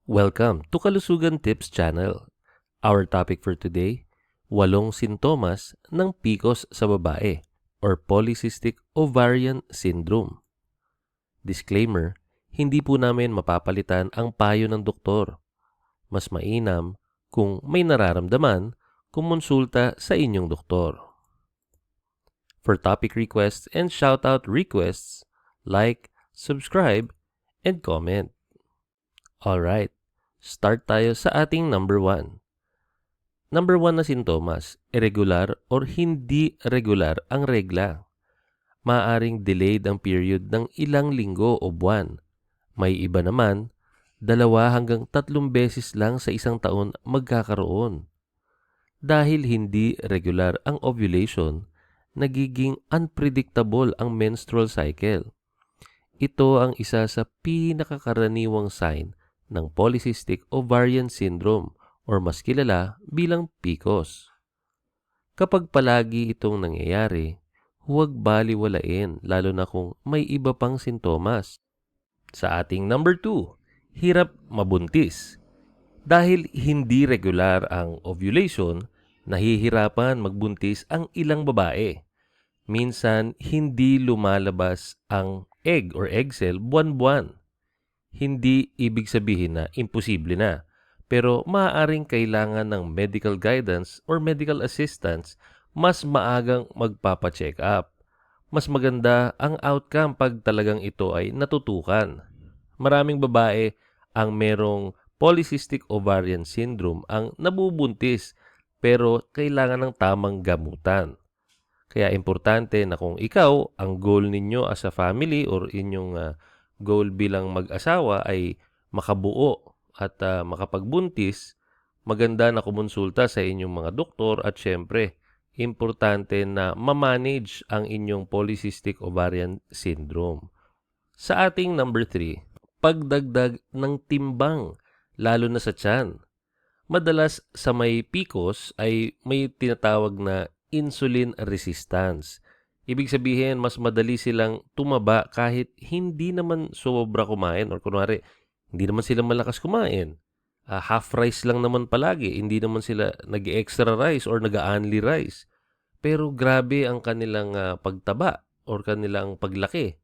Welcome to Kalusugan Tips Channel. Our topic for today, 8 sintomas ng PCOS sa babae or Polycystic Ovarian Syndrome. Disclaimer, hindi po namin mapapalitan ang payo ng doktor. Mas mainam kung may nararamdaman, kumonsulta sa inyong doktor. For topic requests and shoutout requests, like, subscribe, and comment. Alright, start tayo sa ating number 1. Number 1 na sintomas, irregular or hindi regular ang regla. Maaaring delayed ang period ng ilang linggo o buwan. May iba naman, 2 hanggang 3 beses lang sa isang taon magkakaroon. Dahil hindi regular ang ovulation, nagiging unpredictable ang menstrual cycle. Ito ang isa sa pinakakaraniwang sign ng Polycystic Ovarian Syndrome or mas kilala bilang PCOS. Kapag palagi itong nangyayari, huwag baliwalain lalo na kung may iba pang sintomas. Sa ating number 2, hirap mabuntis. Dahil hindi regular ang ovulation, nahihirapan magbuntis ang ilang babae. Minsan, hindi lumalabas ang egg or egg cell buwan-buwan. Hindi ibig sabihin na imposible na, pero maaaring kailangan ng medical guidance or medical assistance mas maagang magpapa-check up. Mas maganda ang outcome pag talagang ito ay natutukan. Maraming babae ang merong Polycystic Ovarian Syndrome ang nabubuntis pero kailangan ng tamang gamutan. Kaya importante na kung ikaw, ang goal ninyo as a family or inyong goal bilang mag-asawa ay makabuo at makapagbuntis, maganda na kumonsulta sa inyong mga doktor at syempre, importante na ma-manage ang inyong Polycystic Ovarian Syndrome. Sa ating number 3, pagdagdag ng timbang, lalo na sa tiyan. Madalas sa may PCOS ay may tinatawag na insulin resistance. Ibig sabihin, mas madali silang tumaba kahit hindi naman sobra kumain or kunwari, hindi naman sila malakas kumain. Half rice lang naman palagi, hindi naman sila nag-extra rice or nag-only rice. Pero grabe ang kanilang pagtaba or kanilang paglaki.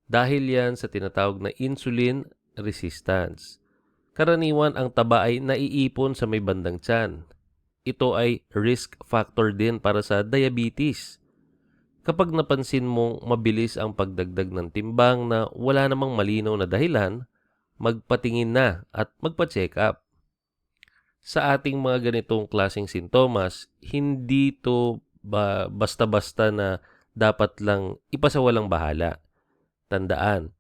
Dahil yan sa tinatawag na insulin resistance. Karaniwan ang taba ay naiipon sa may bandang tiyan. Ito ay risk factor din para sa diabetes. Kapag napansin mong mabilis ang pagdagdag ng timbang na wala namang malinaw na dahilan, magpatingin na at magpa-check up. Sa ating mga ganitong klaseng sintomas, hindi to basta-basta na dapat lang ipasawalang bahala. Tandaan,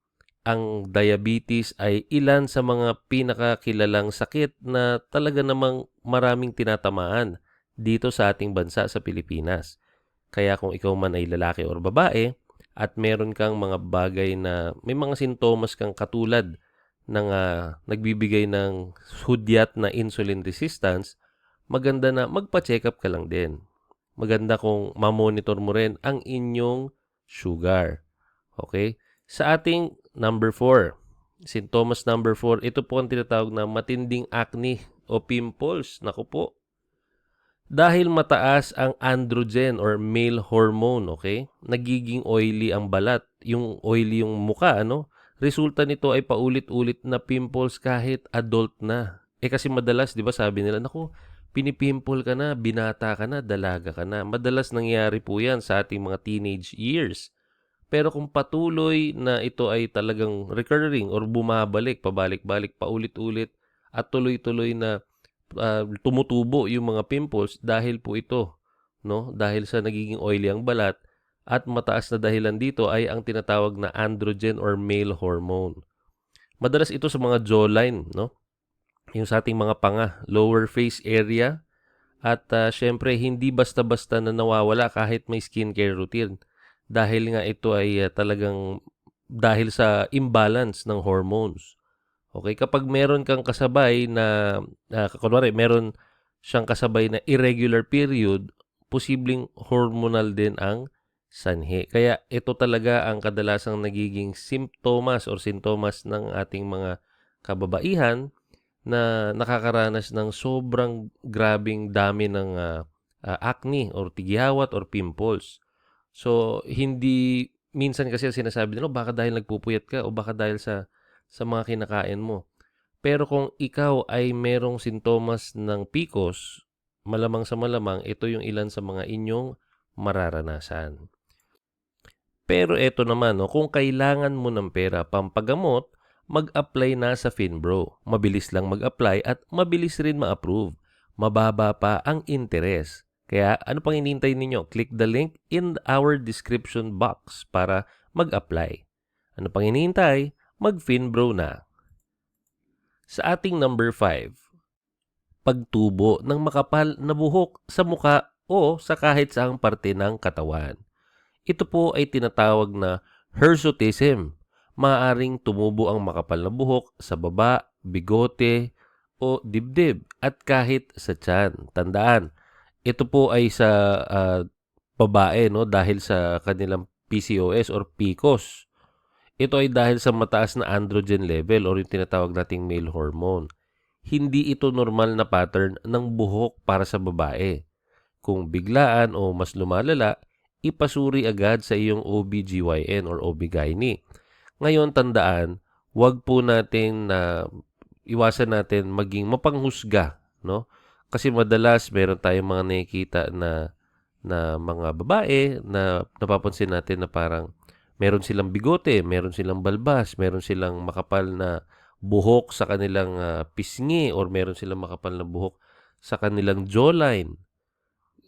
ang diabetes ay ilan sa mga pinakakilalang sakit na talaga namang maraming tinatamaan dito sa ating bansa sa Pilipinas. Kaya kung ikaw man ay lalaki or babae at meron kang mga bagay na may mga sintomas kang katulad ng nagbibigay ng hudyat na insulin resistance, maganda na magpa-check up ka lang din. Maganda kung ma-monitor mo rin ang inyong sugar. Okay? Sa ating number 4, sintomas number 4, ito po ang tinatawag na matinding acne o pimples. Naku po. Dahil mataas ang androgen or male hormone, okay? Nagiging oily ang balat, yung oily yung muka, ano? Resulta nito ay paulit-ulit na pimples kahit adult na. Kasi madalas, 'di ba, sabi nila, naku, pinipimple ka na, binata ka na, dalaga ka na. Madalas nangyayari po 'yan sa ating mga teenage years. Pero kung patuloy na ito ay talagang recurring or bumabalik, pabalik-balik, paulit-ulit at tuloy-tuloy na tumutubo yung mga pimples dahil po ito, no? Dahil sa nagiging oily ang balat at mataas na dahilan dito ay ang tinatawag na androgen or male hormone. Madalas ito sa mga jawline, no? Yung sa ating mga panga, lower face area at syempre hindi basta-basta na nawawala kahit may skincare routine dahil nga ito ay talagang dahil sa imbalance ng hormones. Okay, kapag meron kang kasabay na, kunwari meron siyang kasabay na irregular period, posibleng hormonal din ang sanhi. Kaya ito talaga ang kadalasang nagiging simptomas or sintomas ng ating mga kababaihan na nakakaranas ng sobrang grabing dami ng acne or tigiyawat or pimples. So, hindi minsan kasi sinasabi nila, baka dahil nagpupuyat ka o baka dahil sa mga kinakain mo. Pero kung ikaw ay merong sintomas ng PCOS, malamang sa malamang ito yung ilan sa mga inyong mararanasan. Pero eto naman, no, kung kailangan mo ng pera pampagamot, mag-apply na sa Finbro. Mabilis lang mag-apply at mabilis rin ma-approve. Mababa pa ang interes. Kaya ano pang hinihintay ninyo? Click the link in our description box para mag-apply. Ano pang hinihintay? Mag-Finbro na. Sa ating number 5, pagtubo ng makapal na buhok sa muka o sa kahit saang parte ng katawan. Ito po ay tinatawag na hirsutism. Maaaring tumubo ang makapal na buhok sa baba, bigote, o dibdib at kahit sa tiyan. Tandaan, ito po ay sa babae, no, dahil sa kanilang PCOS or PCOS. Ito ay dahil sa mataas na androgen level or yung tinatawag nating male hormone. Hindi ito normal na pattern ng buhok para sa babae. Kung biglaan o mas lumalala, ipasuri agad sa iyong OBGYN or OB-GYN. Ngayon, tandaan, wag po natin iwasan natin maging mapanghusga, no? Kasi madalas meron tayong mga nakikita na mga babae na napapansin natin na parang meron silang bigote, meron silang balbas, meron silang makapal na buhok sa kanilang pisngi or meron silang makapal na buhok sa kanilang jawline.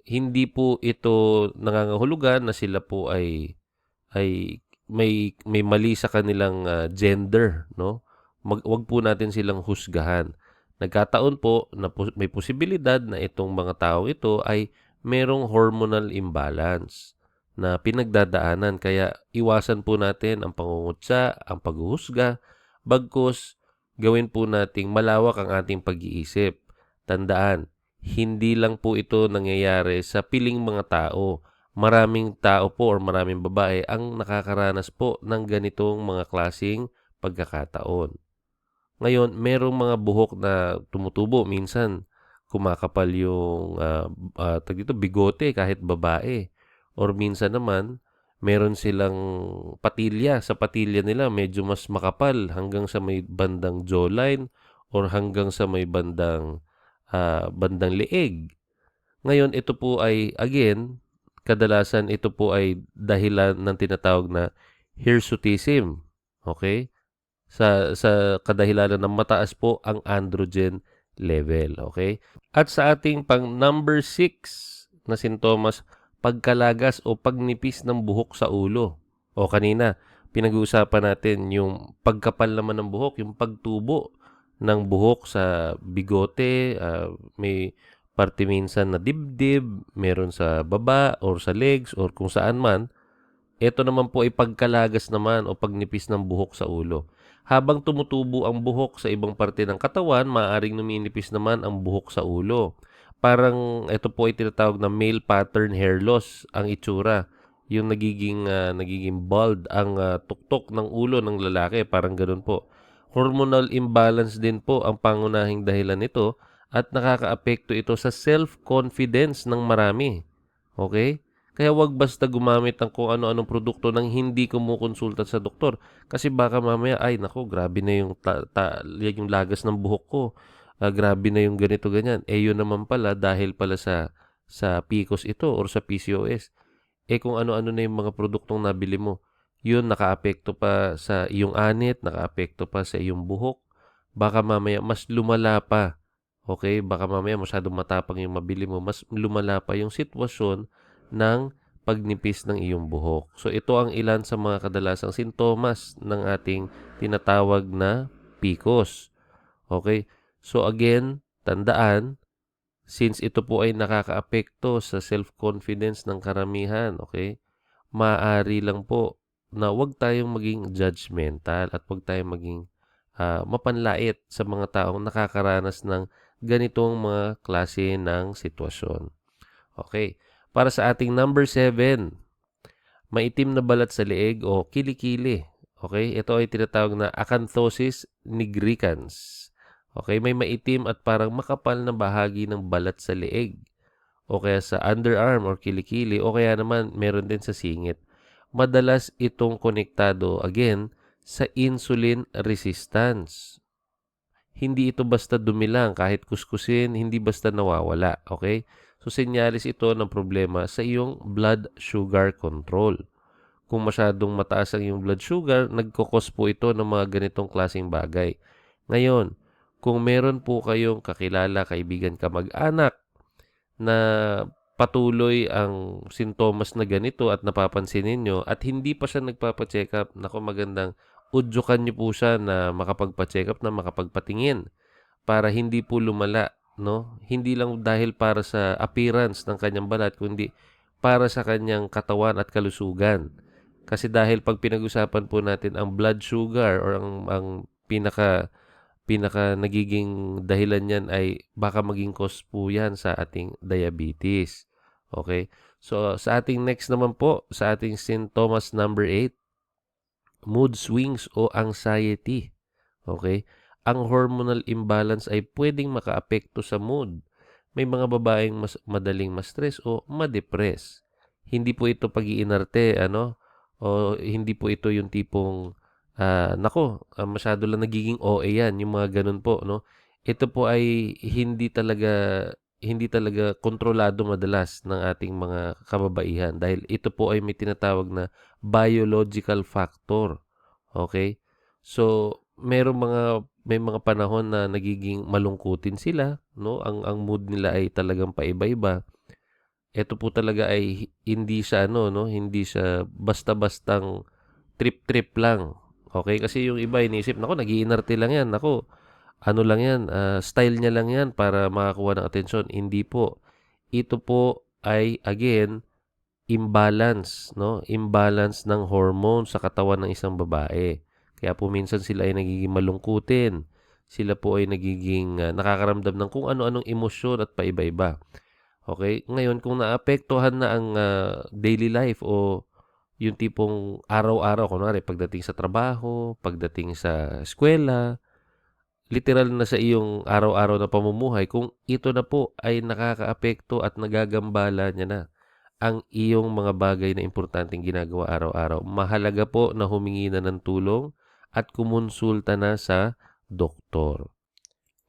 Hindi po ito nangangahulugan na sila po ay may mali sa kanilang gender, no? Wag po natin silang husgahan. Nagkataon po na may posibilidad na itong mga tao ito ay merong hormonal imbalance na pinagdadaanan, kaya iwasan po natin ang pangungutya, ang paghuhusga, bagkus gawin po nating malawak ang ating pag-iisip. Tandaan, hindi lang po ito nangyayari sa piling mga tao. Maraming tao po or maraming babae ang nakakaranas po ng ganitong mga klasing pagkakataon. Ngayon, merong mga buhok na tumutubo. Minsan, kumakapal yung bigote kahit babae. Or minsan naman, meron silang patilya. Sa patilya nila, medyo mas makapal hanggang sa may bandang jawline or hanggang sa may bandang leeg. Ngayon, ito po ay, again, kadalasan ito po ay dahilan ng tinatawag na hirsutism. Okay? Sa kadahilanan ng mataas po ang androgen level. Okay? At sa ating pang number 6 na sintomas, pagkalagas o pagnipis ng buhok sa ulo. O kanina, pinag-uusapan natin yung pagkapal naman ng buhok, yung pagtubo ng buhok sa bigote, may parte minsan na dibdib, meron sa baba or sa legs or kung saan man. Ito naman po ay pagkalagas naman o pagnipis ng buhok sa ulo. Habang tumutubo ang buhok sa ibang parte ng katawan, maaaring numinipis naman ang buhok sa ulo. Parang ito po ay tinatawag na male pattern hair loss ang itsura. Yung nagiging bald ang tuktok ng ulo ng lalaki, parang ganoon po. Hormonal imbalance din po ang pangunahing dahilan nito at nakakaapekto ito sa self-confidence ng marami. Okay? Kaya wag basta gumamit ng kung ano-anong produkto nang hindi kumukonsulta sa doktor. Kasi baka mamaya, ay nako, grabe na yung lagas ng buhok ko. Grabe na yung ganito, ganyan. Yun naman pala dahil pala sa PCOS ito or sa PCOS. Kung ano-ano na yung mga produktong nabili mo, yun nakaapekto pa sa iyong anit, nakaapekto pa sa iyong buhok. Baka mamaya mas lumala pa. Okay? Baka mamaya masyadong matapang yung mabili mo, mas lumala pa yung sitwasyon ng pagnipis ng iyong buhok. So ito ang ilan sa mga kadalasang sintomas ng ating tinatawag na PCOS. Okay? So again, tandaan, since ito po ay nakakaapekto sa self-confidence ng karamihan, okay? Maaari lang po na wag tayong maging judgmental at wag tayong maging mapanlait sa mga taong nakakaranas ng ganitong mga klase ng sitwasyon. Okay. Para sa ating number 7, maitim na balat sa leeg o kilikili. Okay? Ito ay tinatawag na acanthosis nigricans. Okay, may maitim at parang makapal na bahagi ng balat sa leeg o kaya sa underarm or kilikili o kaya naman meron din sa singit. Madalas itong konektado again sa insulin resistance. Hindi ito basta dumi lang, kahit kuskusin, hindi basta nawawala, okay? So, senyalis ito ng problema sa iyong blood sugar control. Kung masyadong mataas ang iyong blood sugar, nagkukos po ito ng mga ganitong klaseng bagay. Ngayon, kung meron po kayong kakilala, kaibigan, kamag-anak na patuloy ang sintomas na ganito at napapansin ninyo at hindi pa siya nagpapa-check up, naku, magandang udyukan niyo po siya na makapagpa-check up, na makapagpatingin para hindi po lumala, no? Hindi lang dahil para sa appearance ng kanyang balat, kundi para sa kanyang katawan at kalusugan. Kasi dahil pag pinag-usapan po natin ang blood sugar or ang pinaka nagiging dahilan niyan ay baka maging cause po yan sa ating diabetes. Okay? So, sa ating next naman po, sa ating sintomas number 8, mood swings o anxiety. Okay? Ang hormonal imbalance ay pwedeng makaapekto sa mood. May mga babaeng mas madaling ma-stress o ma-depress. Hindi po ito pag-iinarte, o hindi po ito yung tipong masyado lang nagiging OA yan, yung mga ganun po, no? Ito po ay hindi talaga kontrolado madalas ng ating mga kababaihan dahil ito po ay may tinatawag na biological factor. Okay? So, may mga panahon na nagiging malungkutin sila, no? Ang mood nila ay talagang paiba-iba. Ito po talaga ay hindi siya no, hindi siya basta-bastang trip-trip lang. Okay? Kasi yung iba iniisip, nako, nag-iinarte lang yan. Nako, ano lang yan, style niya lang yan para makakuha ng atensyon. Hindi po. Ito po ay, again, imbalance, no? Imbalance ng hormone sa katawan ng isang babae. Kaya po minsan sila ay nagiging malungkutin. Sila po ay nagiging nakakaramdam ng kung ano-anong emosyon at paiba-iba. Okay? Ngayon, kung naapektuhan na ang daily life o yung tipong araw-araw, kunwari pagdating sa trabaho, pagdating sa eskwela, literal na sa iyong araw-araw na pamumuhay, kung ito na po ay nakakaapekto at nagagambala niya na ang iyong mga bagay na importanteng ginagawa araw-araw, mahalaga po na humingi na ng tulong at kumonsulta na sa doktor.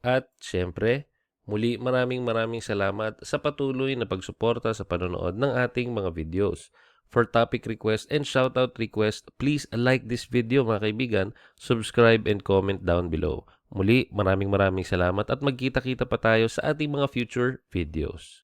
At syempre, muli maraming salamat sa patuloy na pagsuporta sa panonood ng ating mga videos. For topic request and shoutout request, please like this video mga kaibigan, subscribe and comment down below. Muli, maraming salamat at magkita-kita pa tayo sa ating mga future videos.